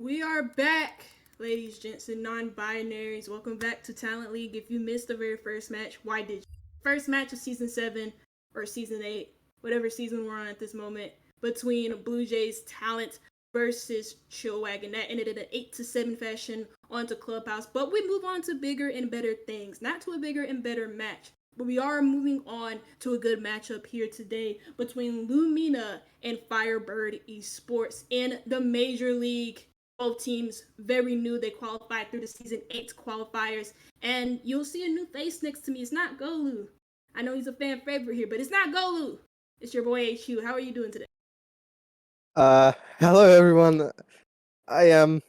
We are back, ladies, gents, and non-binaries. Welcome back to Talent League. If you missed the very first match, why did you? First match of Season 7 or Season 8, whatever season we're on at this moment, between Blue Jays Talent versus Chillwagon. That ended in an 8-7 fashion onto Clubhouse. But we move on to bigger and better things, not to a bigger and better match. But we are moving on to a good matchup here today between Lumina and FireBird Esports in the Major League. Both teams very new. They qualified through the Season 8 qualifiers. And you'll see a new face next to me. It's not Golu. I know he's a fan favorite here, but it's not Golu. It's your boy HU. How are you doing today? Hello everyone. I am,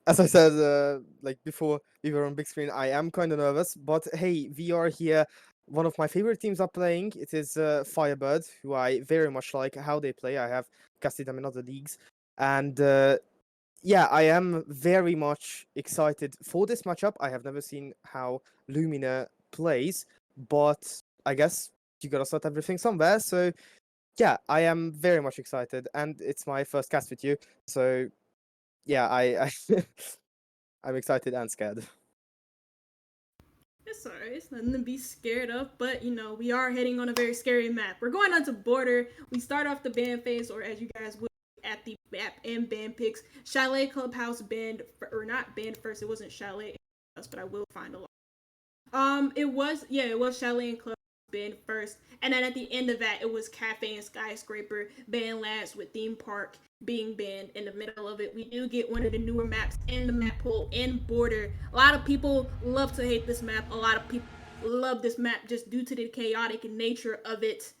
as I said, like before we were on big screen, I am kind of nervous, but hey, we are here. One of my favorite teams are playing. It is FireBird, who I very much like how they play. I have casted them in other leagues, and yeah, I am very much excited for this matchup. I have never seen how Lumina plays, but I guess you gotta start everything somewhere. So yeah, I am very much excited, and it's my first cast with you. So yeah, I I'm excited and scared. It's alright. It's nothing to be scared of, but we are heading on a very scary map. We're going on to Border. We start off the ban phase, or as you guys would at the map and ban picks. Chalet Clubhouse banned, or not banned first. It wasn't Chalet, but I will find a lot. It was Chalet and Club banned first, and then at the end of that, it was Cafe and Skyscraper banned last, with Theme Park being banned in the middle of it. We do get one of the newer maps in the map pool in Border. A lot of people love to hate this map. A lot of people love this map just due to the chaotic nature of it.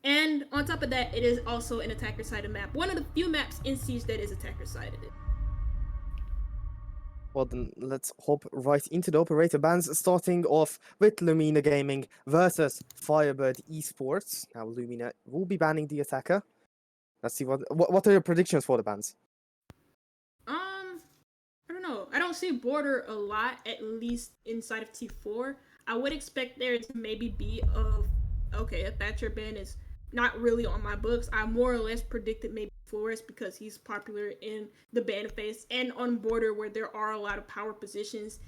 And on top of that, it is also an attacker-sided map. One of the few maps in Siege that is attacker-sided. Well then, let's hop right into the operator bans, starting off with Lumina Gaming versus FireBird Esports. Now Lumina will be banning the attacker. Let's see what are your predictions for the bans? I don't know. I don't see Border a lot, at least inside of T4. I would expect there to maybe be a Thatcher ban is not really on my books. I more or less predicted maybe Flores because he's popular in the ban phase and on Border where there are a lot of power positions.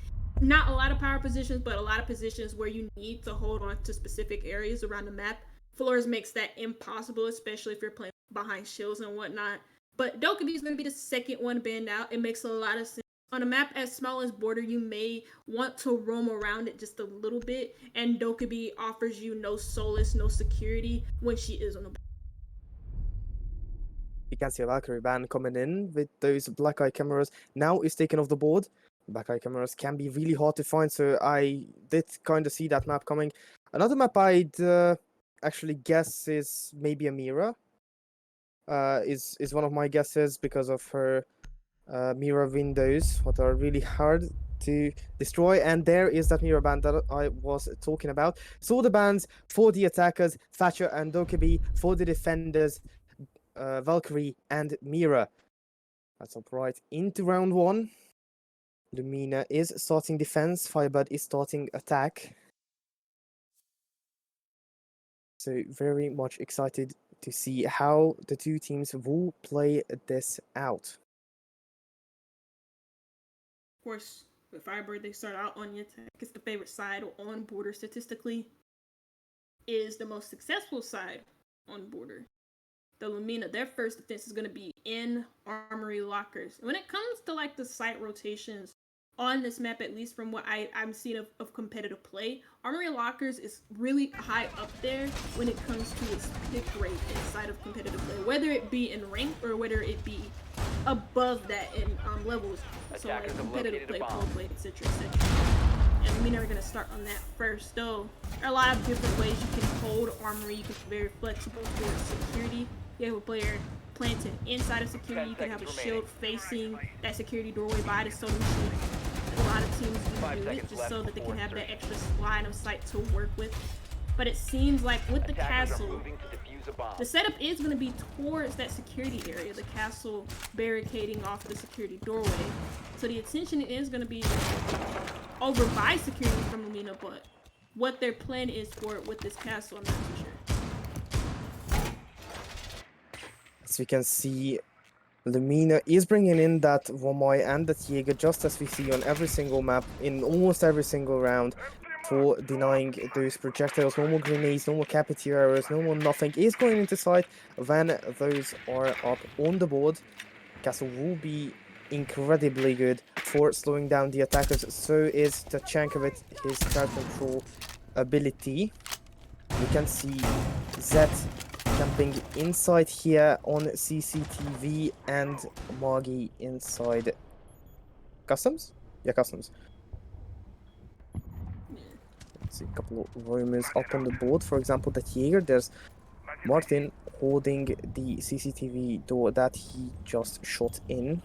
Not a lot of power positions, but a lot of positions where you need to hold on to specific areas around the map. Flores makes that impossible, especially if you're playing behind shields and whatnot. But Dokkaebi is going to be the second one banned out. It makes a lot of sense. On a map as small as Border, you may want to roam around it just a little bit, and Dokkaebi offers you no solace, no security when she is on the board. You can see a Valkyrie ban coming in with those black eye cameras. Now is taken off the board. Black eye cameras can be really hard to find, so I did kind of see that map coming. Another map I'd actually guess is maybe Amira. Is one of my guesses because of her mirror windows, what are really hard to destroy. And there is that mirror ban that I was talking about. So the bans for the attackers, Thatcher and Dokkaebi, for the defenders, Valkyrie and Mira. Let's hop right into round one. Lumina is starting defense, FireBird is starting attack. So very much excited to see how the two teams will play this out. Of course, with FireBird, they start out on the attack. It's the favorite side on Border statistically. Is the most successful side on Border. The Lumina, their first defense is going to be in Armory Lockers. When it comes to like the site rotations on this map, at least from what I'm seeing of competitive play, Armory Lockers is really high up there when it comes to its pick rate inside of competitive play, whether it be in rank or whether it be above that in levels. So like competitive play, pro play, etc., etc. And Lumina are going to start on that first, though. There are a lot of different ways you can hold Armory. You can be very flexible for security. You have a player planted inside of security. You can have a shield facing that security doorway by the soda machine. A lot of teams do it just so that they can have that extra line of sight to work with. But it seems like with the castle, the setup is going to be towards that security area, the castle barricading off the security doorway. So the attention is going to be over by security from Lumina, but what their plan is for it with this castle, I'm not too sure. As we can see, Lumina is bringing in that Womai and that Jaeger, just as we see on every single map, in almost every single round, for denying those projectiles. No more grenades, no more capture arrows, no more nothing is going into sight when those are up on the board. Castle will be incredibly good for slowing down the attackers. So is Tachanka with his crowd control ability. We can see Zed camping inside here on CCTV and Margie inside Customs? Yeah, Customs. Let's see a couple of Romans up on the board. For example, the Jaeger, there's Martin holding the CCTV door that he just shot in.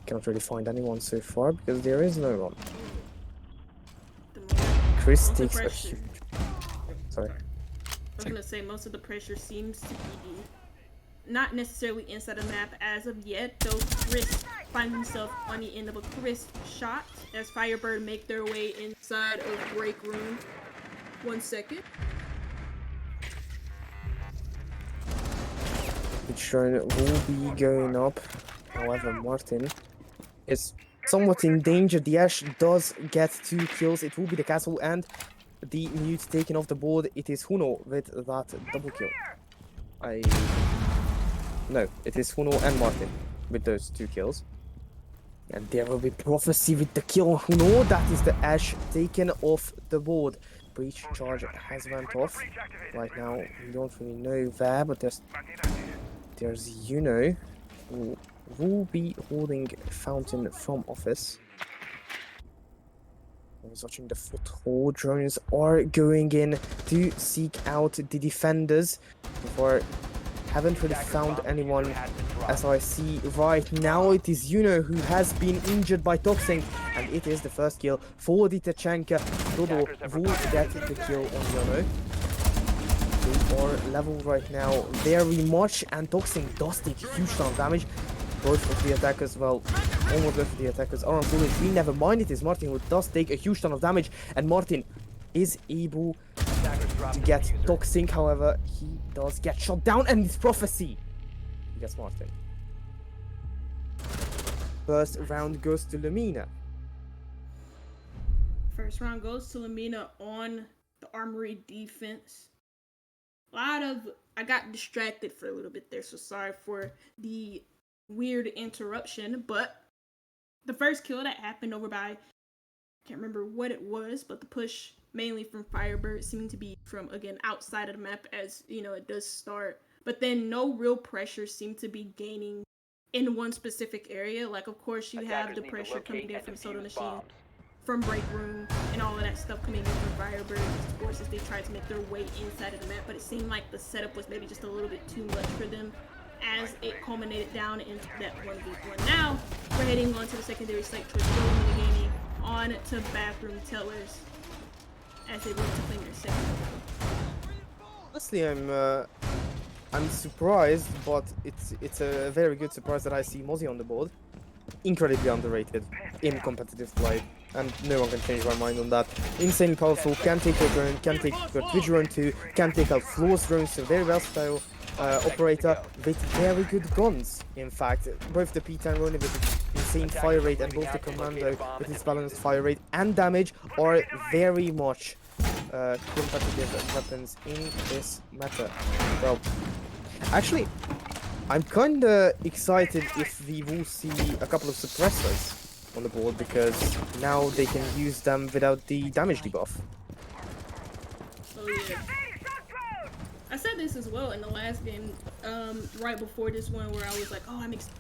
Cannot really find anyone so far because there is no one. Chris takes a huge... Sorry. I was gonna say most of the pressure seems to be not necessarily inside the map as of yet, though Chris finds himself on the end of a crisp shot as FireBird make their way inside of break room. 1 second. The drone will be going up. However, Martin is somewhat in danger. The Ash does get 2 kills. It will be the castle and the mute taken off the board. It is Huno with that double kill. No, it is Huno and Martin with those 2 kills. And there will be Prophecy with the kill. Huno, that is the Ash taken off the board. Breach charge has went off. Right now, we don't really know where, but there's Yuno who will be holding Fountain from office. I was watching the foothold. Drones are going in to seek out the defenders before haven't really found anyone as I see right now. It is Yuno who has been injured by Toxing, and it is the first kill for the Tachanka. Dodo will get the kill on Yuno. They are level right now very much, and Toxing does take a huge amount of damage. Both of the attackers, well, almost both of the attackers are on bullet free. Never mind, it is Martin who does take a huge ton of damage, and Martin is able to get Toxing. However, he does get shot down, and it's Prophecy. He gets Martin. First round goes to Lumina. First round goes to Lumina on the Armory defense. I got distracted for a little bit there, so sorry for the weird interruption, but the first kill that happened over by, I can't remember what it was, but the push mainly from FireBird seeming to be from, again, outside of the map, as you know, it does start, but then no real pressure seemed to be gaining in one specific area. Like, of course, you have the pressure coming in from Soda Machine, from break room, and all of that stuff coming in from FireBird, of course, as they tried to make their way inside of the map, but it seemed like the setup was maybe just a little bit too much for them as it culminated down into that 1v1. Now, we're heading on to the secondary site towards Lumina Gaming, on to bathroom tellers as they look to claim their second. Honestly, I'm surprised, but it's a very good surprise that I see Mozzie on the board. Incredibly underrated in competitive play, and no one can change my mind on that. Insanely powerful, can take your drone, can take your Twitch drone too, can take out Floor's drones, so very versatile operator with very good guns. In fact, both the P10 Ronin with insane fire rate and both the Commando with its balanced fire rate and damage are very much competitive weapons in this meta. Well, actually, I'm kinda excited if we will see a couple of suppressors on the board, because now they can use them without the damage debuff. Oh yeah. I said this as well in the last game, right before this one, where I was like, oh, I'm excited,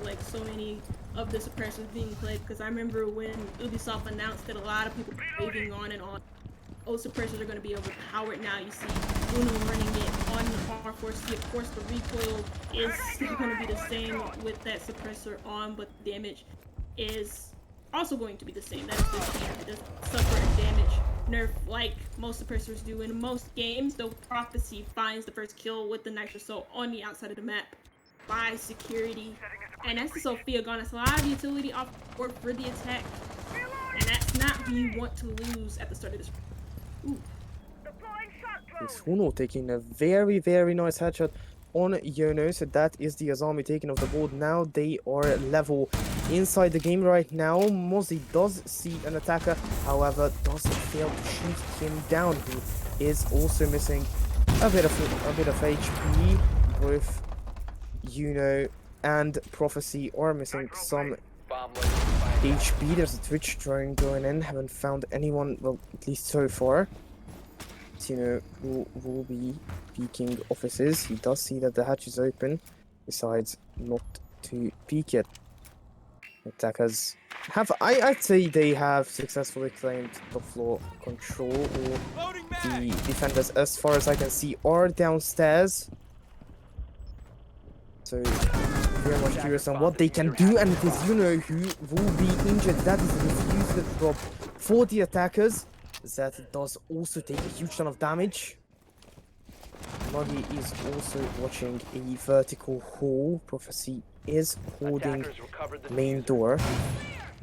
like, so many of the suppressors being played, because I remember when Ubisoft announced that a lot of people were raving on and on, oh, suppressors are going to be overpowered. Now you see Uno running it on the R4C. Of course, the recoil is still going to be the same with that suppressor on, but the damage is also going to be the same. That is the same. It doesn't suffer a damage nerf like most suppressors do in most games, though Prophecy finds the first kill with the Nitro Soul on the outside of the map by security. And that's the Sophia gone. It's a lot of utility off board for the attack. And that's not who you want to lose at the start of this. Ooh. It's Huno taking a very, very nice headshot on Yono, so that is the Azami taking off the board. Now they are level inside the game right now. Mozzie does see an attacker, however, does fail to shoot him down. He is also missing a bit of HP. Both Yuno and Prophecy are missing some HP. There's a Twitch drone going in. Haven't found anyone, well, at least so far. Tino will be peeking offices. He does see that the hatch is open, decides not to peek it. Attackers have, I'd say they have successfully claimed top floor control, or the defenders, as far as I can see, are downstairs. So very much curious on what they can do, and it is Yuno who will be injured. That is the refusal drop for the attackers. That does also take a huge ton of damage. Muggy is also watching a vertical hole. Prophecy is holding main door.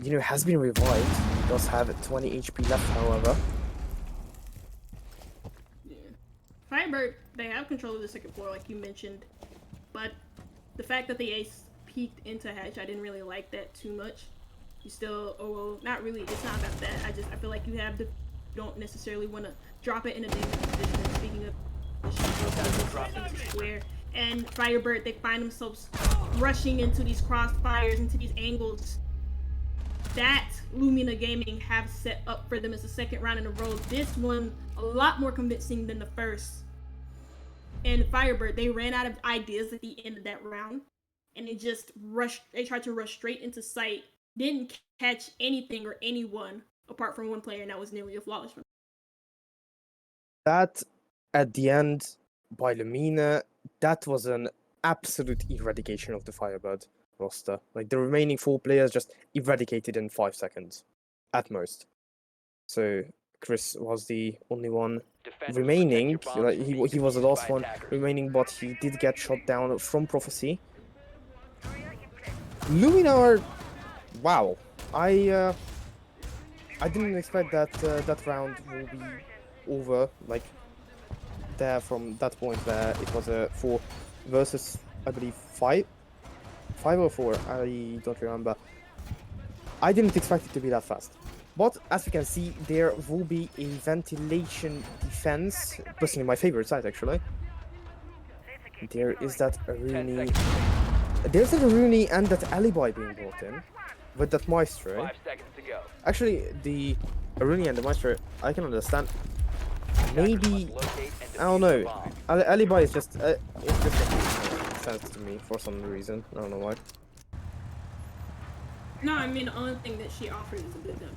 Yuno has been revived. He does have 20 HP left, however. Yeah. FireBird, they have control of the second floor, like you mentioned, but the fact that the ace peeked into hatch, I didn't really like that too much. You still, oh, not really. It's not about that. I feel like you have the. Don't necessarily want to drop it in a dangerous position. Speaking of into square and FireBird, they find themselves rushing into these crossfires, into these angles that Lumina Gaming have set up for them as the second round in a row. This one a lot more convincing than the first. And FireBird, they ran out of ideas at the end of that round, and they just rushed. They tried to rush straight into sight, didn't catch anything or anyone apart from one player, and that was nearly a flawless run. That, at the end, by Lumina, that was an absolute eradication of the FireBird roster. Like, the remaining 4 players just eradicated in 5 seconds, at most. So, Chris was the only one remaining. Like, he was the last one remaining, but he did get shot down from Prophecy. Lumina are... Wow. I didn't expect that that round will be over, like, there from that point where it was a 4 versus, I believe, 5 or 4, I don't remember. I didn't expect it to be that fast. But, as you can see, there will be a ventilation defense, personally my favorite side, actually. There is that Aruni. There's that Aruni and that Alibi being brought in. With that Maestro. 5 seconds to go. Actually, the Aruni and the Maestro, I can understand. Maybe, I don't know. Alibi is just, it just makes sense to me for some reason. I don't know why. No, I mean, the only thing that she offers is a bit dumb.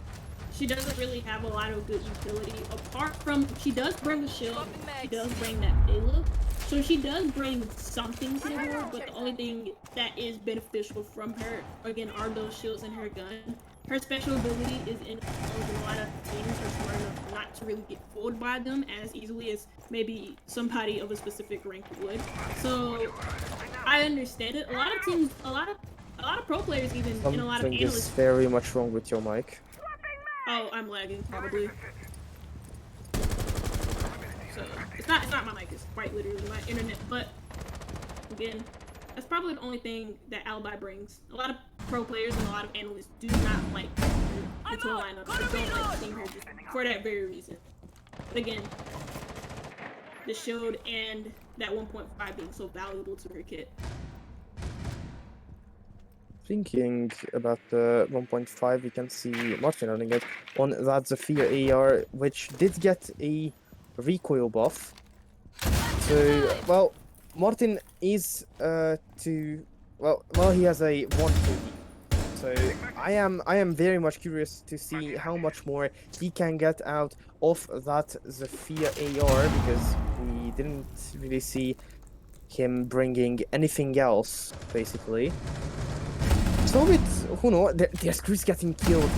She doesn't really have a lot of good utility, apart from, she does bring the shield, she does bring that payload, so she does bring something to the board, but the only thing that is beneficial from her, again, are those shields and her gun. Her special ability is in a lot of things are smart enough not to really get fooled by them as easily as maybe somebody of a specific rank would. So, I understand it. A lot of teams, a lot of pro players even, and a lot of Something analysts. is very much wrong with your mic. Oh, I'm lagging probably. So it's not my mic, it's quite literally my internet. But again, that's probably the only thing that Alibi brings. A lot of pro players and a lot of analysts do not like her into a lineup. They don't like seeing her just for that very reason. But again, the shield and that 1.5 being so valuable to her kit. Thinking about the 1.5, we can see Martin running it on that Zephyr AR, which did get a recoil buff. So, well, Martin is he has a 1 KD. So I am very much curious to see how much more he can get out of that Zephyr AR, because we didn't really see him bringing anything else, basically. So with Huno, there's Chris getting killed.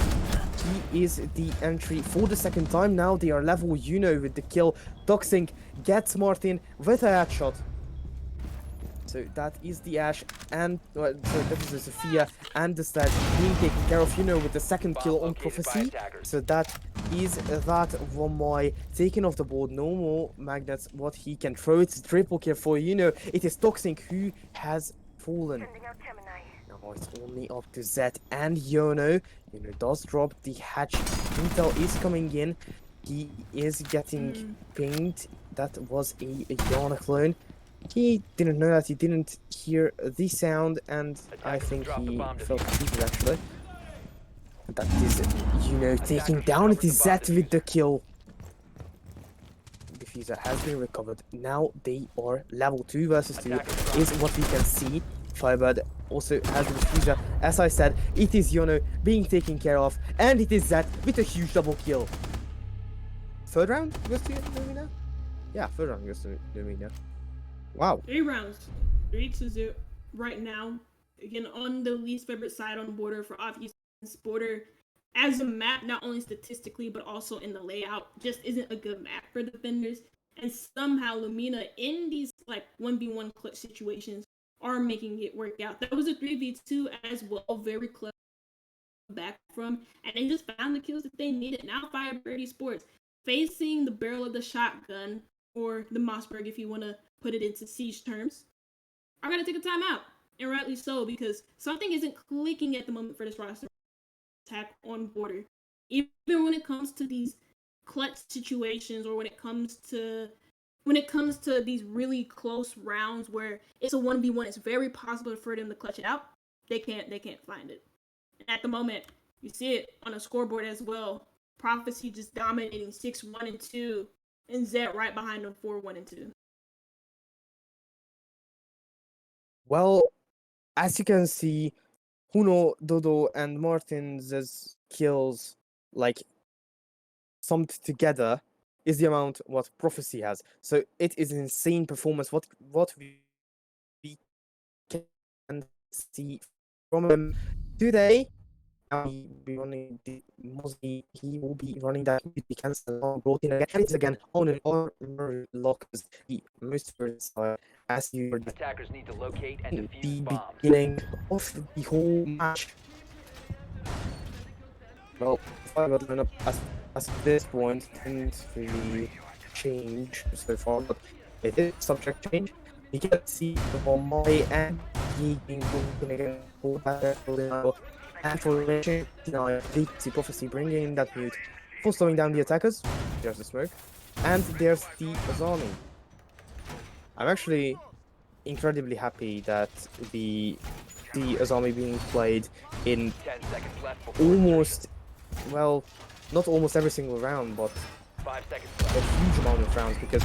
He is the entry for the second time now. They are level Yuno with the kill. Doxing gets Martin with a headshot. So that is the Ash, and so that is the Sophia and the Sledge being taken care of, with the second kill on Prophecy. So that is that Vomai taken off the board. No more magnets. What he can throw. It's triple kill for it is Toxic who has fallen. Now it's only up to Zed and Yono. Yono does drop the hatch. Intel is coming in. He is getting pinged. That was a Yana clone. He didn't know that. He didn't hear the sound, and I think he felt defeated actually. That is, taking down. It is Zed with the kill. Diffuser has been recovered. Now they are level 2 versus 2 is what we can see. FireBird also has the diffuser. As I said, it is Yono being taken care of, and it is Zed with a huge double kill. Third round goes to Lumina? Yeah, third round goes to Lumina. Wow. 3 rounds. 3-0 right now. Again, on the least favorite side on Border for obvious Border as a map, not only statistically but also in the layout, just isn't a good map for defenders. And somehow Lumina in these like 1v1 clutch situations are making it work out. That was a 3v2 as well, very close back from, and they just found the kills that they needed. Now FireBird Esports facing the barrel of the shotgun, or the Mossberg if you want to put it into siege terms, are going to take a timeout. And rightly so, because something isn't clicking at the moment for this roster attack on Border. Even when it comes to these clutch situations, or when it comes to these really close rounds where it's a 1v1, it's very possible for them to clutch it out. They can't find it. And at the moment, you see it on a scoreboard as well. Prophecy just dominating 6-1 and 2, and Zed right behind them 4-1 and 2. Well, as you can see, Huno, Dodo, and Martin's kills, like, summed together, is the amount what Prophecy has. So it is an insane performance. What we can see from him today. Now he will be running the Mozzie. He will be running that. He cancel brought in again. And it's again on an armor lockers. The most versatile, as you heard. Attackers need to locate and defuse The bombs. beginning of the whole match. Well, FireBird lineup at this point didn't really change so far, but it is subject change. You can see the Vomai and he being broken again for that and for the Prophecy bringing in that mute for slowing down the attackers. There's the smoke, and there's the Azami. I'm actually incredibly happy that the Azami being played in 10 seconds left before almost, well, not almost every single round, but 5 seconds a left. huge amount of rounds, because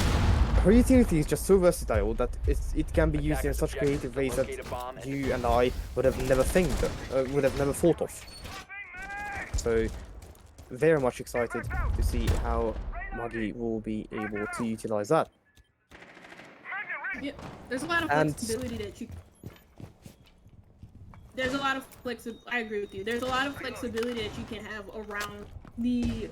her utility is just so versatile that it can be used in such creative ways that you and I would have never thought of. So, very much excited to see how Maggie will be able to utilize that. Yeah, there's a lot of flexibility that you. There's a lot of I agree with you. There's a lot of flexibility that you can have around the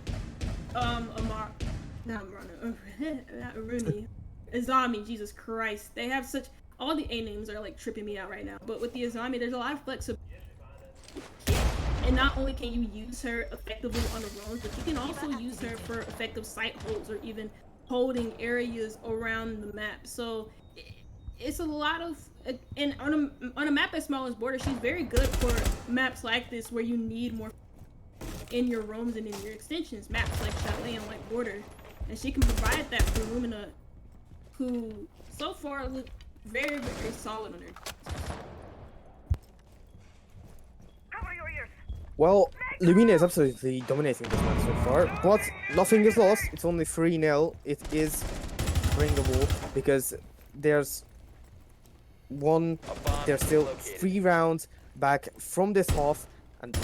Azami. Jesus Christ, they have such, all the A names are like tripping me out right now. But with the Azami, there's a lot of flexibility, and not only can you use her effectively on the roams, but you can also use her for effective site holds or even holding areas around the map. So it's a lot of, and on a map as small as Border, she's very good for maps like this where you need more in your roams and in your extensions, maps like Chalet and like Border, and she can provide that for Lumina, who so far look very, very solid on her. Well, Lumina is absolutely dominating this match so far, but nothing is lost. It's only 3-0. It is bringable because there's still 3 rounds back from this half, and I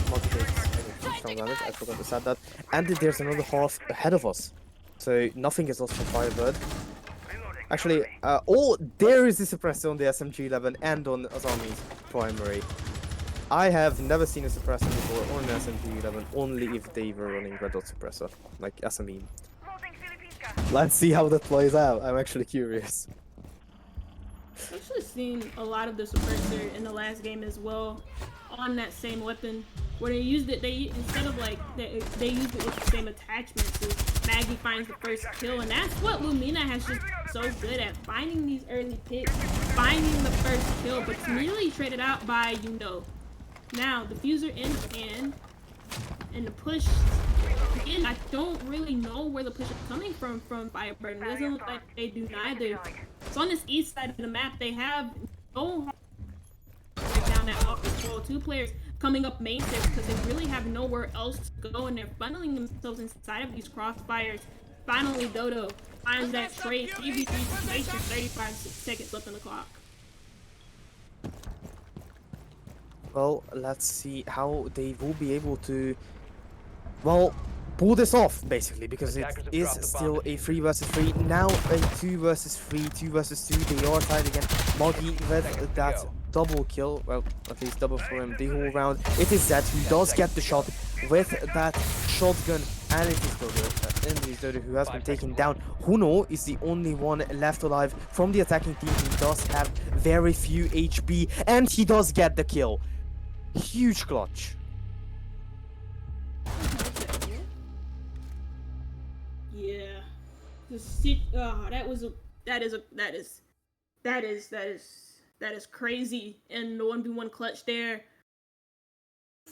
forgot to say that, and there's another half ahead of us. So nothing is lost for FireBird. Actually, there is the suppressor on the SMG-11 and on Azami's primary. I have never seen a suppressor before on an SMG-11, only if they were running red dot suppressor, like SME. Let's see how that plays out. I'm actually curious. I've actually seen a lot of the suppressor in the last game as well on that same weapon. When they used it, instead of like they used it with the same attachment. So Maggie finds the first kill, and that's what Lumina has just so good at, finding these early picks, finding the first kill, but it's immediately traded out by Now diffuser in hand, and the push. Again, I don't really know where the push is coming from FireBird. It doesn't look like they do neither. So on this east side of the map, they have no down that off control. 2 players coming up main stairs because they really have nowhere else to go, and they're funneling themselves inside of these crossfires. Finally, Dodo finds that trade. 3v3 situation, 35 seconds left on the clock. Well, let's see how they will be able to, well, pull this off, basically, because it is still a 3 versus 3. Now a 2 versus 3, 2 versus 2. They are tied again. Moggy with that double kill, well, at least double for him the whole round. It is Zed who does get the shot with that shotgun, and it is Dodo who has been taken down. Huno is the only one left alive from the attacking team who does have very few HP, and he does get the kill. Huge clutch. Yeah, that is crazy. And the 1v1 clutch there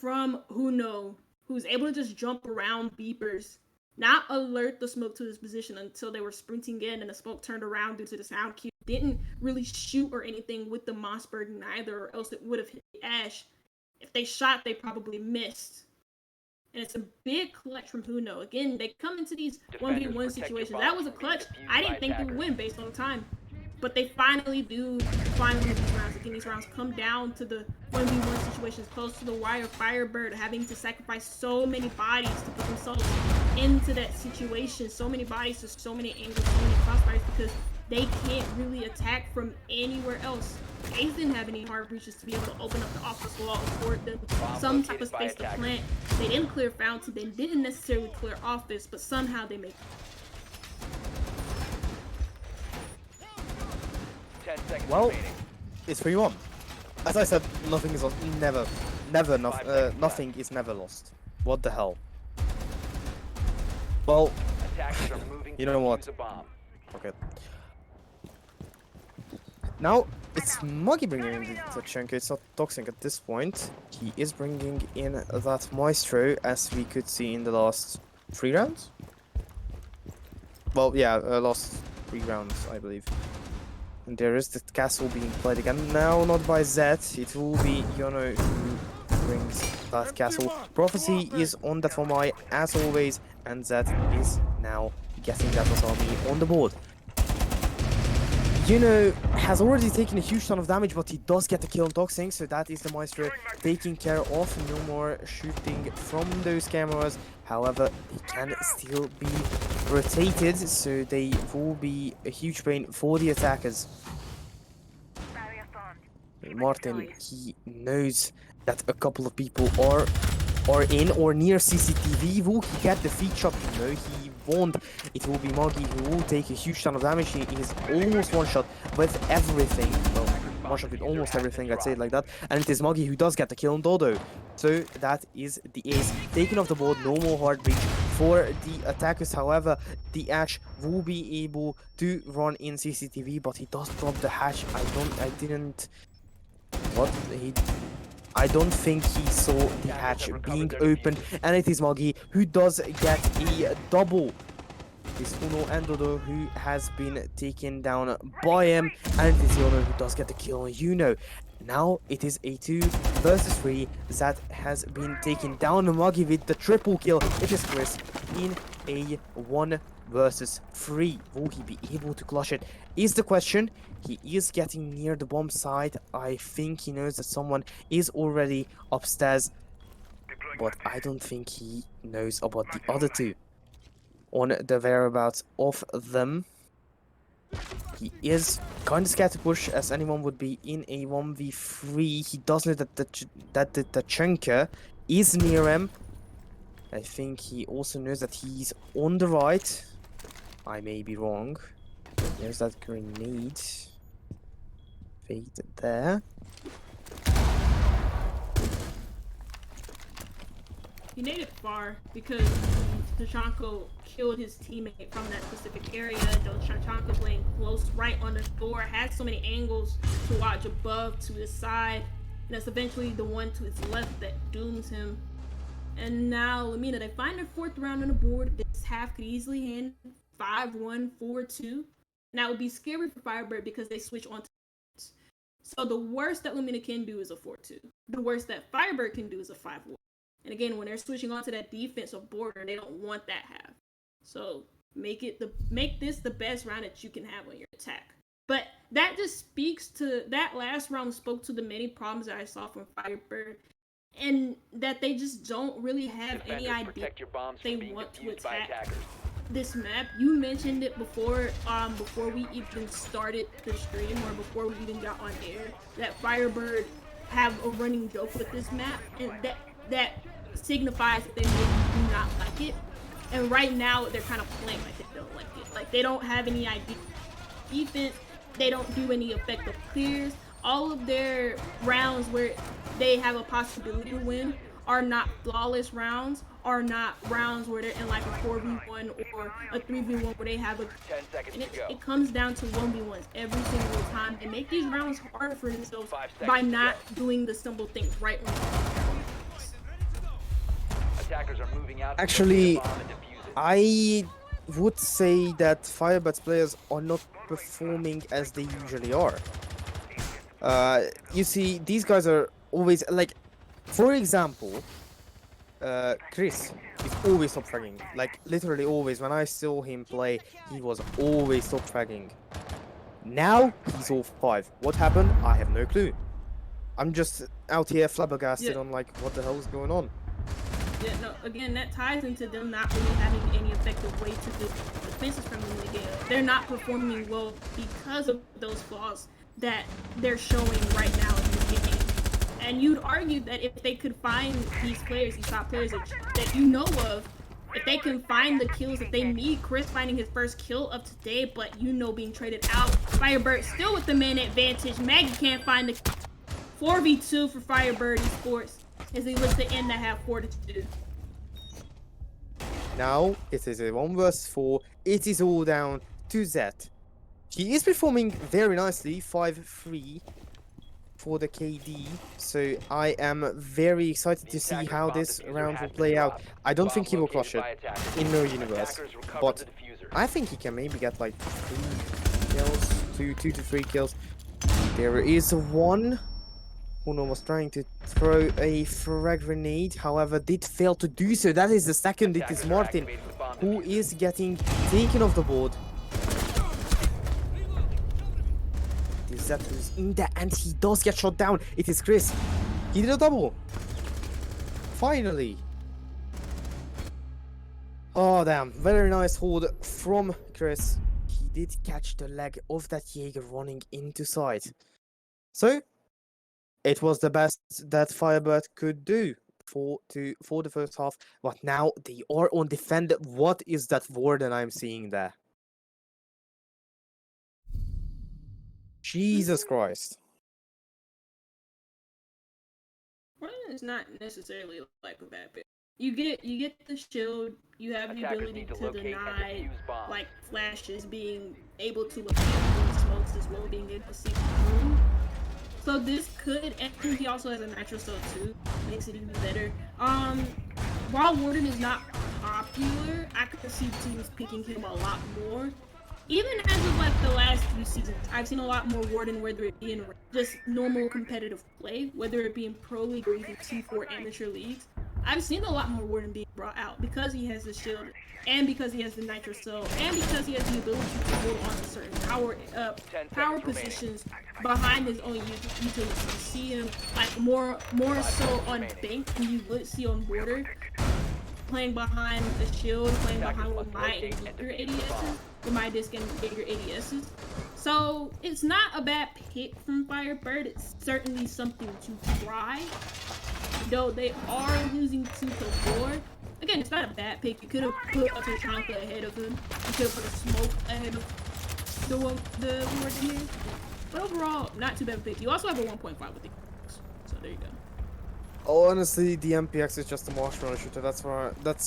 from Huno, who's able to just jump around beepers, not alert the smoke to his position until they were sprinting in, and the smoke turned around due to the sound cue. Didn't really shoot or anything with the Mossberg neither, or else it would have hit the Ash. If they shot, they probably missed. And it's a big clutch from Huno. Again, they come into these 1v1 situations. That was a clutch. I didn't think they would win based on time. But they finally do win these rounds. Again, these rounds come down to the 1v1 situations close to the wire. FireBird having to sacrifice so many bodies to put themselves into that situation. So many bodies to so many angles, so many crossfires, because they can't really attack from anywhere else. Ace didn't have any hard breaches to be able to open up the office wall, afford them some type of space to plant. They didn't clear fountain, they didn't necessarily clear office, but somehow they make 10 seconds Well, remaining. it's 3-1. As I said, nothing is nothing is never lost. What the hell? Well, Attackers are moving you to know what? defuse a bomb. Okay. Now it's Muggy bringing in the chunk. It's not Toxic at this point. He is bringing in that Maestro, as we could see in the last 3 rounds. Well, yeah, last 3 rounds, I believe. And there is the castle being played again. Now, not by Zed. It will be Yono who brings that castle. Prophecy is on that for my, as always, and Zed is now getting that Asami on the board. Yuno has already taken a huge ton of damage, but he does get the kill on Toxic, so that is the Maestro taking care of. No more shooting from those cameras. However, he can still be rotated, so they will be a huge pain for the attackers. Martin, he knows that a couple of people are in or near CCTV. Will he get the feed shot? No, he won't. It will be Moggy who will take a huge ton of damage. He is almost one shot with everything. Well, one shot with almost everything, I'd say it like that. And it is Moggy who does get the kill on Dodo. So that is the ace taken off the board. No more hard breach for the attackers. However, the Ash will be able to run in CCTV, but he does drop the hatch. I don't think he saw the hatch being opened, and it is Moggy who does get a double. It's Uno and Dodo who has been taken down by him, and it is Yono who does get the kill on Yuno. Now it is a 2 versus 3 that has been taken down. Moggy with the triple kill. It is Chris in a 1 versus 3. Will he be able to clutch it? Is the question. He is getting near the bomb site. I think he knows that someone is already upstairs, but I don't think he knows about the other 2 on the whereabouts of them. He is kind of scared to push, as anyone would be in a 1v3. He does know that the chunker is near him. I think he also knows that he's on the right. I may be wrong. There's that grenade. Fade there. He made it far because Tachanko killed his teammate from that specific area. Though Tachanko's laying close right on the door, had so many angles to watch above, to his side, and that's eventually the one to his left that dooms him. And now Lumina, they find their 4th round on the board. This half could easily end 5-1, 4-2. Now it would be scary for FireBird because they switch on to defense. So the worst that Lumina can do is a 4-2. The worst that FireBird can do is a 5-1. And again, when they're switching onto that defensive border, they don't want that half. So make this the best round that you can have on your attack. But that just speaks to that last round spoke to the many problems that I saw from FireBird, and that they just don't really have any idea they want to attack this map. You mentioned it before we even started the stream, or before we even got on air, that FireBird have a running joke with this map, and that signifies that they maybe do not like it. And right now they're kind of playing like they don't like it. Like they don't have any idea defense, they don't do any effective clears. All of their rounds where they have a possibility to win are not flawless rounds, are not rounds where they're in like a 4v1 or a 3v1 where they have a 10 seconds and to go. it comes down to 1v1s every single time. They make these rounds harder for themselves by not doing the simple things right when Attackers are moving out. Actually, I would say that FireBird's players are not performing as they usually are. You see, these guys are always like, for example, Chris is always top fragging. Like literally always. When I saw him play, he was always top fragging. Now he's off 5. What happened? I have no clue. I'm just out here flabbergasted on like what the hell is going on. Yeah, no, again, that ties into them not really having any effective way to do defenses from the game. They're not performing well because of those flaws that they're showing right now in the game. And you'd argue that if they could find these players, these top players that you know of, if they can find the kills that they need, Chris finding his first kill of today, but being traded out. FireBird still with the man advantage. Maggie can't find the 4v2 for FireBird Esports as they look to end that half 4-2. Now it is a 1 vs 4. It is all down to Zed. He is performing very nicely, 5-3 for the KD. So I am very excited to see how this round will play out. I don't think he will clutch it in no universe, but I think he can maybe get like 3 kills, 2 to 3 kills. There is one. Uno was trying to throw a frag grenade, however did fail to do so. That is the second. It is Martin who is getting taken off the board. It is that who's in there, and he does get shot down. It is Chris. He did a double. Finally. Oh damn, very nice hold from Chris. He did catch the leg of that Jaeger running into sight. So it was the best that FireBird could do for the first half, but now they are on defend. What is that warden I'm seeing there? Jesus Christ. Well, it's not necessarily like a bad pick. You get the shield, you have the ability to deny like flashes, being able to look at smokes as well, being able to see through. So this could, and he also has a natural cell too, makes it even better. While Warden is not popular, I could see teams picking him a lot more. Even as of like the last few seasons, I've seen a lot more Warden, whether it be in just normal competitive play, whether it be in Pro League or even T4 amateur leagues. I've seen a lot more Warden being brought out because he has the shield, and because he has the nitro cell, and because he has the ability to hold on to certain power positions behind his own utilities. You see him like more so on bank than you would see on border, playing behind the shield, playing behind with my Jaeger ADSs, with my disc and Jaeger ADSs. So it's not a bad pick from FireBird. It's certainly something to try. Though they are losing 2-4. Again, it's not a bad pick. You could have put a Tachanka ahead of him. You could have put a smoke ahead of the warden here. But overall, not too bad of a pick. You also have a 1.5 with the so there you go. Honestly, the MPX is just a marshmallow shooter. That's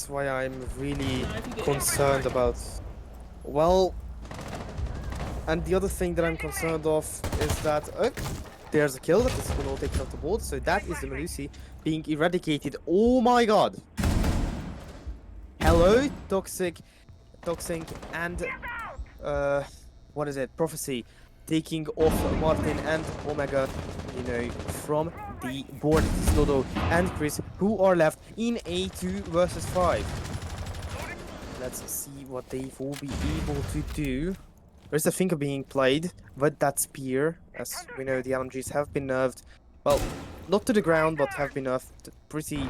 why I'm really Now, if you get concerned about. Well, and the other thing that I'm concerned of is that there's a kill that is going to take it off the board. So that is the Melusi being eradicated. Oh my god! Hello, Toxic, and what is it? Prophecy taking off Martin and Omega, you know, from the board. It is Dodo and Chris who are left in a 2 versus 5. Let's see what they will be able to do. There's a finger being played with that spear. As we know, the LMGs have been nerfed. Well, not to the ground, but have been nerfed pretty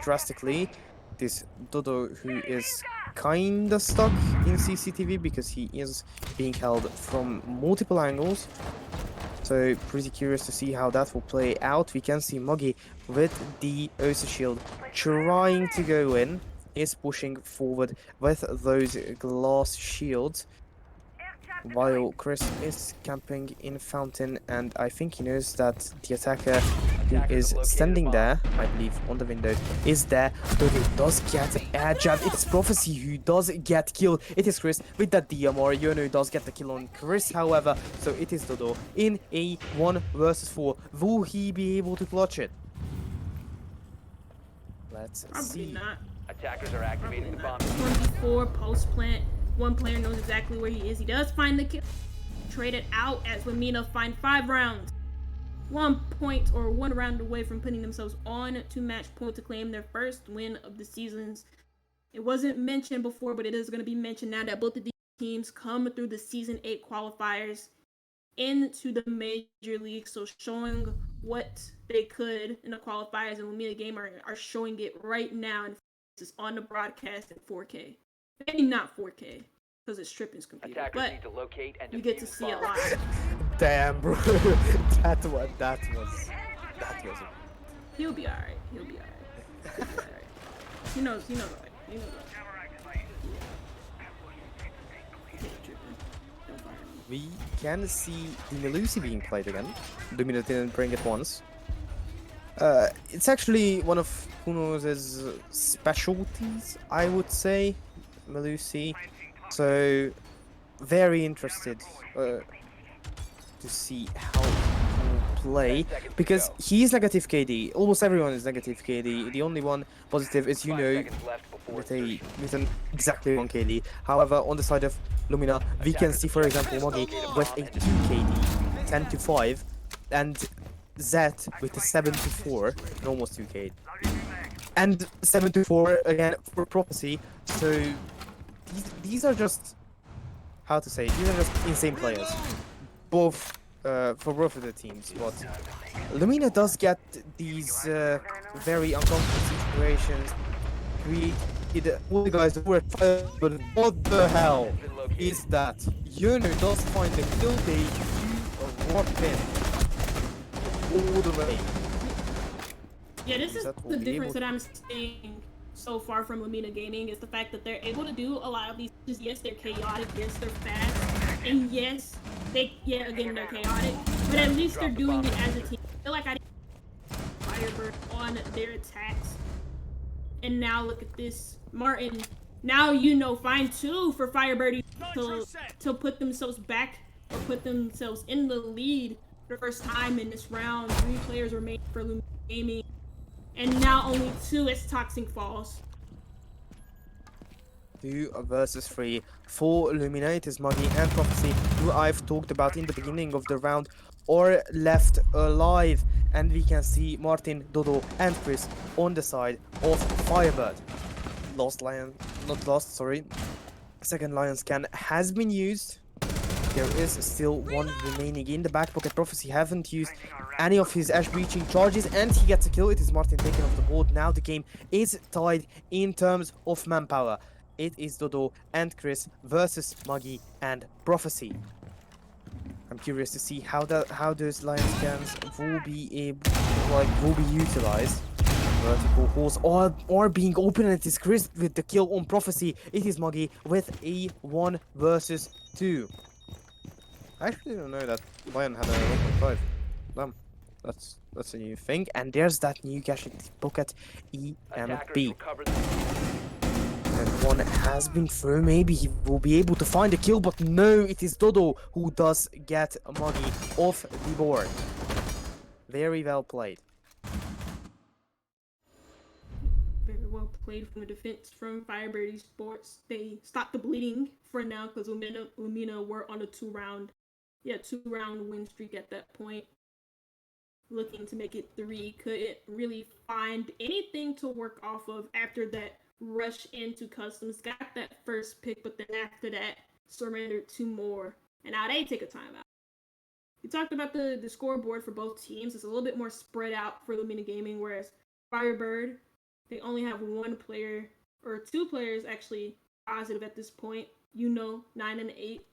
drastically. This Dodo, who is kinda stuck in CCTV because he is being held from multiple angles. So pretty curious to see how that will play out. We can see Muggy with the Osa shield trying to go in, is pushing forward with those glass shields, while Chris is camping in Fountain, and I think he knows that the attacker who is standing there, I believe, on the window, is there. Dodo does get air jab. It's Prophecy who does get killed. It is Chris with that DMR. Yono does get the kill on Chris, however, so it is Dodo in a 1 versus 4. Will he be able to clutch it? Let's Probably see. not. Attackers are activating the bomb. 24 post plant. One player knows exactly where he is. He does find the kill. Traded out as Lumina find 5 rounds. 1 point or 1 round away from putting themselves on to match point to claim their first win of the seasons. It wasn't mentioned before, but it is going to be mentioned now that both of these teams come through the season 8 qualifiers into the major league. So showing what they could in the qualifiers, and Lumina game are showing it right now. And this is on the broadcast in 4K. Maybe not 4K because it's Trippin's computer, Attackers but need to locate and you get to defuse see a bombs. lot. Damn, bro. that was. He'll be alright. He'll be alright. He knows right. He knows right. Yeah, Trippin. Don't fire me. We can see the Melusi being played again. Lumina didn't bring it once. It's actually one of Kuno's specialties, I would say, Melusi. So, very interested to see how he will play, because he's negative KD. Almost everyone is negative KD. The only one positive is, 5 seconds left before insertion. with an exactly 1 KD. However, on the side of Lumina, we can see, for example, Moggy with a 2 KD, 10 to 5, and Zed with a 7 to 4, and almost 2 KD. And 7 to 4 again for Prophecy. So these are just, how to say, these are just insane players. Both for both of the teams, but Lumina does get these very uncomfortable situations created. All the guys who are fired, but what the hell is that? Yono does find the kill, they do a warp in all the way. Yeah, this is That will the be difference able that I'm seeing so far from Lumina Gaming, is the fact that they're able to do a lot of these. Yes, they're chaotic. Yes, they're fast. And yes, they're chaotic. But at least they're doing it as a team. I feel like I didn't FireBird on their attacks. And now look at this. Martin, now find 2 for FireBird to put themselves back, or put themselves in the lead for the first time in this round. 3 players remain for Lumina Gaming. And now only 2 as Toxic falls. 2 versus 3 for Lumina. It is Muggy and Prophecy, who I've talked about in the beginning of the round, are left alive. And we can see Martin, Dodo, and Chris on the side of FireBird. Second Lion scan has been used. There is still 1 remaining in the back pocket. Prophecy haven't used any of his Ash breaching charges, and he gets a kill. It is Martin taken off the board. Now the game is tied in terms of manpower. It is Dodo and Chris versus Muggy and Prophecy. I'm curious to see how those Lion scans will be utilized. Vertical holes are being open, and it is Chris with the kill on Prophecy. It is Muggy with a 1 versus 2. I actually didn't know that Lion had a 1.5. Damn. That's a new thing. And there's that new gadget pocket Attackers EMP. recovered. And one has been through. Maybe he will be able to find a kill, but no, it is Dodo who does get Muggy off the board. Very well played. Very well played from the defense from FireBird Esports. They stopped the bleeding for now because Lumina were on a two-round win streak at that point. Looking to make it 3. Couldn't really find anything to work off of after that rush into customs. Got that first pick, but then after that surrendered 2 more. And now they take a timeout. We talked about the scoreboard for both teams. It's a little bit more spread out for Lumina Gaming, whereas FireBird, they only have 1 player, or 2 players actually positive at this point. 9 and 8.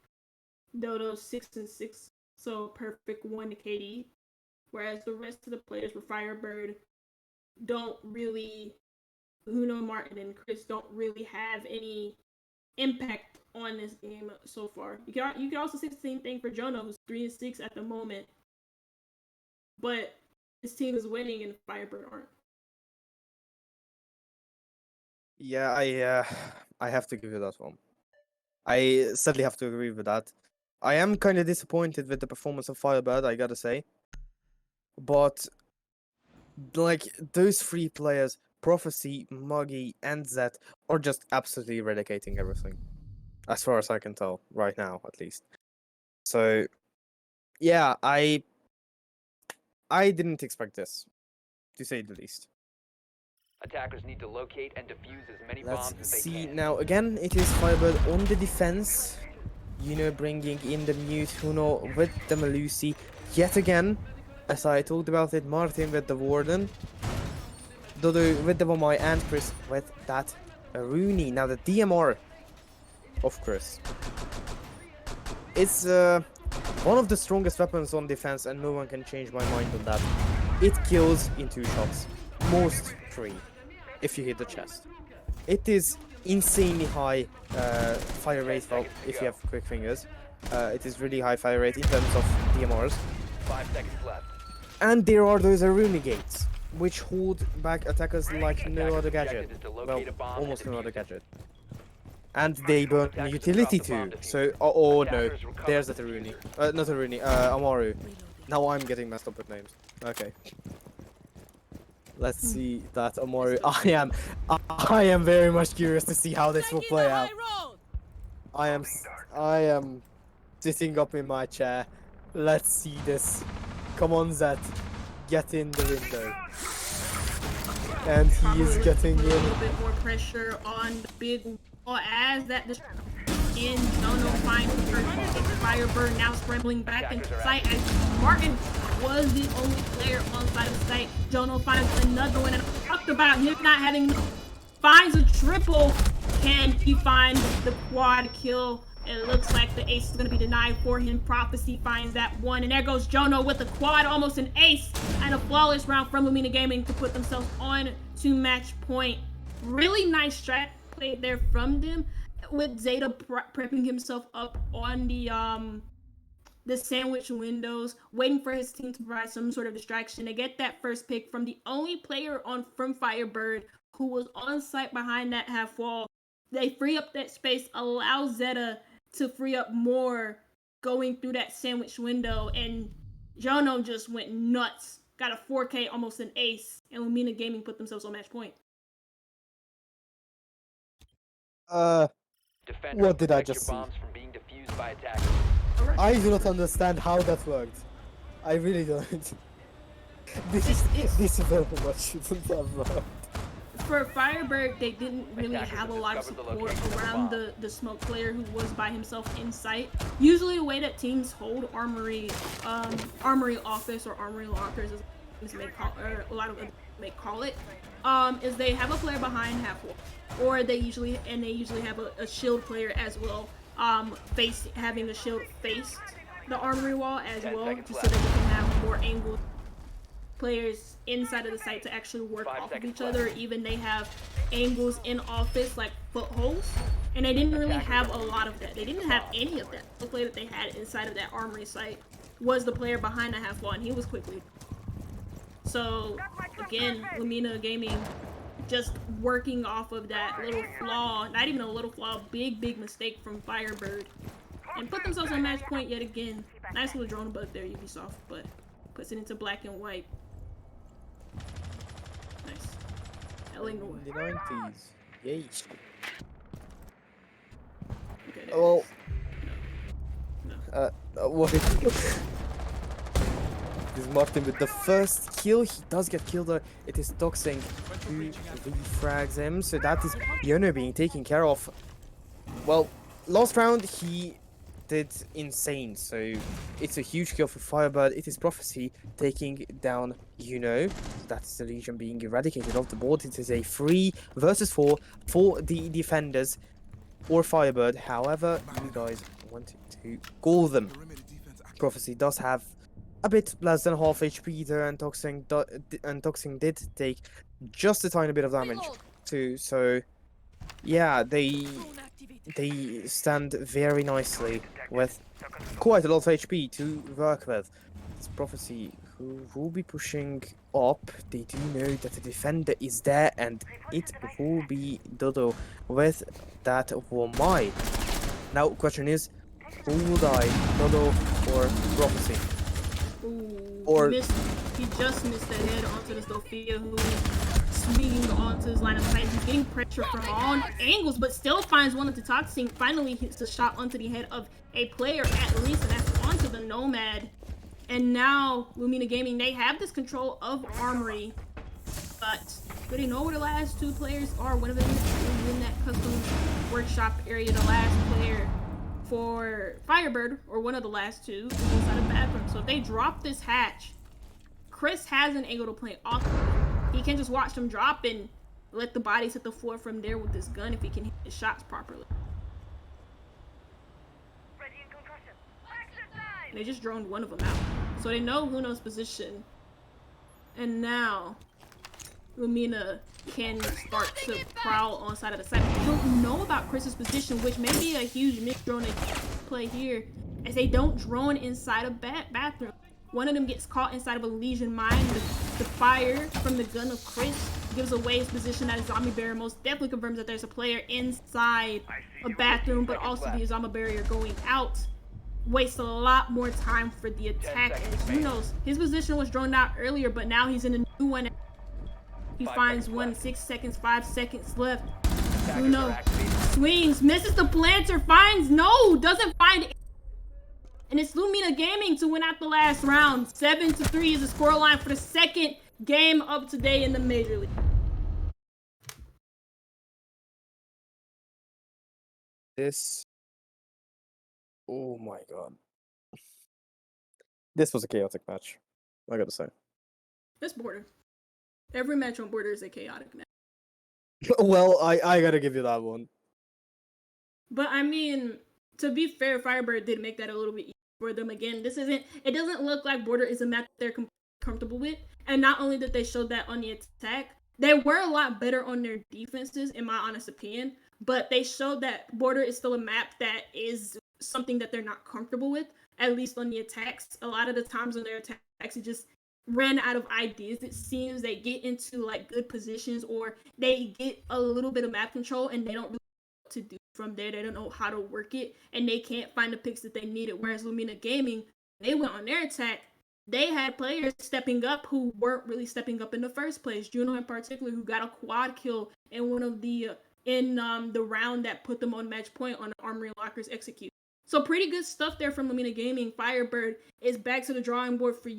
Dodo 6 and 6. So perfect 1 to KD. Whereas the rest of the players for FireBird don't really, Martin and Chris don't really have any impact on this game so far. You can also say the same thing for Jono, who's 3 and 6 at the moment. But his team is winning and FireBird aren't. Yeah, I have to give you that one. I sadly have to agree with that. I am kind of disappointed with the performance of FireBird, I gotta say. But like those 3 players, Prophecy, Muggy, and Zed, are just absolutely eradicating everything. As far as I can tell, right now at least. So yeah, I didn't expect this, to say the least. Attackers need to locate and defuse as many Let's bombs as they see can. now. Again, it is FireBird on the defense. Bringing in the mute with the Malusi yet again. As I talked about it, Martin with the Warden, Dodo with the Vomai, and Chris with that Rooney. Now the DMR of Chris. It's one of the strongest weapons on defense, and no one can change my mind on that. It kills in 2 shots. Most 3, if you hit the chest. It is insanely high fire rate, well, if you have quick fingers. It is really high fire rate in terms of DMRs. 5 seconds left. And there are those Aruna gates, which hold back attackers like no other gadget. Well, almost no other gadget. And they burn utility too. So, oh no, there's that Aruni. Not Aruni, Amaru. Now I'm getting messed up with names. Okay. Let's see that Amaru. I am very much curious to see how this will play out. I am sitting up in my chair. Let's see this. Come on, Zed. Get in the window. And he is getting A in. little bit more pressure on the big wall as that in Jono finds the first FireBird now scrambling back into sight as Martin was the only player on side of sight. Jono finds another one, and I talked about him not having, finds a triple. Can he find the quad kill? It looks like the ace is going to be denied for him. Prophecy finds that one, and there goes Jono with the quad, almost an ace, and a flawless round from Lumina Gaming to put themselves on to match point. Really nice strat played there from them, with Zeta prepping himself up on the sandwich windows, waiting for his team to provide some sort of distraction to get that first pick from the only player from FireBird who was on site behind that half wall. They free up that space, allow Zeta to free up more going through that sandwich window, and Jono just went nuts. Got a 4K, almost an ace, and Lumina Gaming put themselves on match point. What did I just see? Bombs from being defused by attackers. I do not understand how that worked. I really don't. This very much shouldn't have worked. For FireBird, they didn't really have a lot of support around the smoke player who was by himself in sight. Usually the way that teams hold armory office or armory lockers, as a lot of them may call it, is they have a player behind half wall, or they usually have a shield player as well, having the shield face the armory wall as well, just so that they can have more angles. Players inside of the site to actually work off of each other. Even they have angles in office like footholds, and they didn't really have a lot of that. They didn't have any of that. The player that they had inside of that armory site was the player behind the half wall, and he was quickly. So again, Lumina Gaming just working off of that little flaw, not even a little flaw, big mistake from FireBird, and put themselves on match point yet again. Nice little drone bug there, Ubisoft, but puts it into black and white. Nice. LA North. In the 90s. Yay. Okay, there Well, it is. No. what is Martin with the first kill? He does get killed. It is Toxing who refrags him, so that is Yono being taken care of. Well, last round he did insane, so it's a huge kill for FireBird. It is Prophecy taking down Yuno. That's the Legion being eradicated off the board. It is a 3 versus 4 for the defenders or FireBird. However, you guys want to call them. Prophecy does have a bit less than half HP there, and Toxing did take just a tiny bit of damage too. So yeah, they stand very nicely with quite a lot of HP to work with. It's Prophecy who will be pushing up. They do know that the defender is there, and it will be Dodo with that Womai. Now, question is, who will die, Dodo or Prophecy? Ooh, Or- he just missed the head onto the Sophia, who swinging onto his line of sight. He's getting pressure from all angles, but still finds one of the Toxing. Finally hits a shot onto the head of a player at least, and that's onto the Nomad. And now Lumina Gaming, they have this control of Armory, but do they know where the last 2 players are? One of them is in that custom workshop area. The last player for FireBird, or one of the last 2, is inside a bathroom. So if they drop this hatch, Chris has an angle to play off of. He can just watch them drop and let the bodies hit the floor from there with this gun if he can hit his shots properly. And they just droned one of them out. So they know Luno's position. And now Lumina can start to prowl on side of the site. They don't know about Chris's position, which may be a huge mid-drone play here, as they don't drone inside a bathroom. One of them gets caught inside of a Legion mine. The fire from the gun of Chris gives away his position as zombie barrier. Most definitely confirms that there's a player inside a bathroom, but also the zombie barrier going out wastes a lot more time for the attack. As you know, his position was drawn out earlier, but now he's in a new one. He finds 1, 6 seconds, 5 seconds left. Bruno swings, misses the planter, finds no, doesn't find it. And it's Lumina Gaming to win out the last round. 7-3 is the scoreline for the second game of today in the Major League. This. Oh my god. This was a chaotic match, I gotta say. It's Border. Every match on Border is a chaotic match. Well, I gotta give you that one. But I mean, to be fair, FireBird did make that a little bit easier for them. Again, it doesn't look like Border is a map they're comfortable with. And not only did they show that on the attack, they were a lot better on their defenses, in my honest opinion. But they showed that Border is still a map that is something that they're not comfortable with, at least on the attacks. A lot of the times on their attacks, it just ran out of ideas. It seems they get into like good positions, or they get a little bit of map control and they don't really know what to do from there. They don't know how to work it, and they can't find the picks that they needed. Whereas Lumina Gaming, they went on their attack. They had players stepping up who weren't really stepping up in the first place. Juno in particular, who got a quad kill in one of the the round that put them on match point on the Armory Lockers execute. So pretty good stuff there from Lumina Gaming. FireBird is back to the drawing board for you.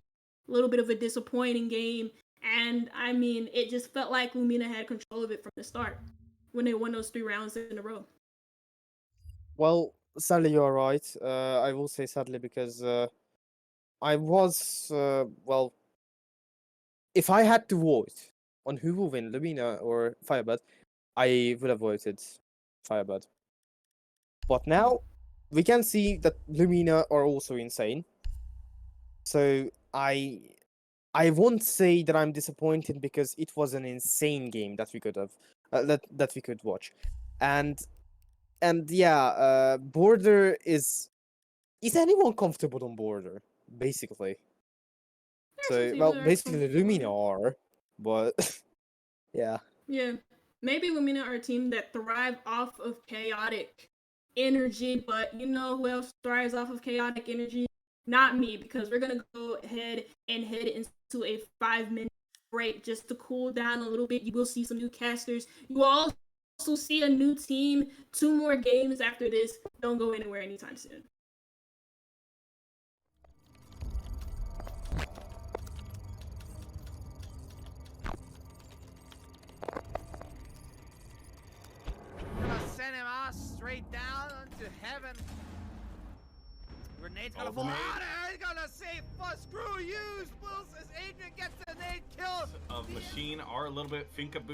A little bit of a disappointing game. And I mean, it just felt like Lumina had control of it from the start when they won those 3 rounds in a row. Well, sadly, you are right. I will say sadly because I was, well, if I had to vote on who will win, Lumina or FireBird, I would have voted FireBird. But now we can see that Lumina are also insane. So I won't say that I'm disappointed because it was an insane game that we could have that we could watch, and yeah, Border is anyone comfortable on Border basically? So, some well, teams that are basically comfortable. Lumina are, but yeah. Yeah, maybe Lumina are a team that thrive off of chaotic energy, but you know who else thrives off of chaotic energy? Not me, because we're gonna go ahead and head into a 5 minute break just to cool down a little bit. You will see some new casters. You will also see a new team. 2 more games after this. Don't go anywhere anytime soon. Gonna send him out straight down into heaven. Grenade's gonna fall out there. He's gonna say, "Fuck, screw you, Spools," as Adrian gets the nade kill. Of Machine are a little bit Finka boosted.